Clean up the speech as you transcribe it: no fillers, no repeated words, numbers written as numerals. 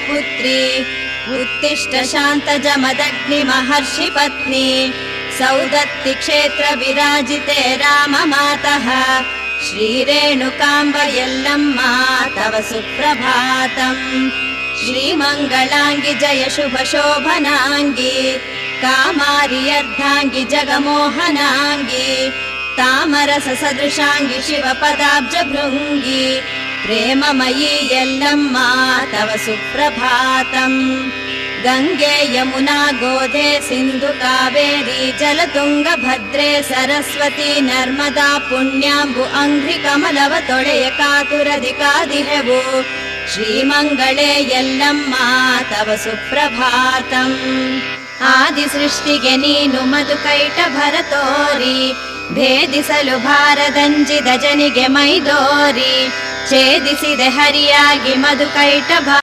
पुत्री उत्तिष्ठ शान्तजमदग्निमहर्षि पत्नी सौदत्ति क्षेत्र विराजिते राममातः श्रीरेणुकाम्ब यल्लम्मा तव सुप्रभातम् श्रीमङ्गलाङ्गि जय शुभ शोभनाङ्गि कामारि अर्धाङ्गि जगमोहनाङ्गि तामरस सदृशाङ्गि शिवपदाब्ज भृङ्गि प्रेममयी यल्लम्मा तव सुप्रभातम् गङ्गे यमुना गोधे सिन्धु कावेरी जलतुङ्ग भद्रे सरस्वती नर्मदा पुण्याम्बु अंघ्रि कमलव ತೊಳೆಯ ಕಾತುರದಿ ಕಾದಿಹೆವು ಶ್ರೀಮಂಗಳೇ ಯಲ್ಲಮ್ಮ ತವ ಸುಪ್ರಭಾತಂ ಆದಿ ಸೃಷ್ಟಿಗೆ ನೀನು ಮಧುಕೈಟ ಭರತೋರಿ ಭೇದಿಸಲು ಭಾರದಂಜಿದ ಜನಿಗೆ ಮೈದೋರಿ ಛೇದಿಸಿದೆ ಹರಿಯಾಗಿ ಮಧುಕೈಟ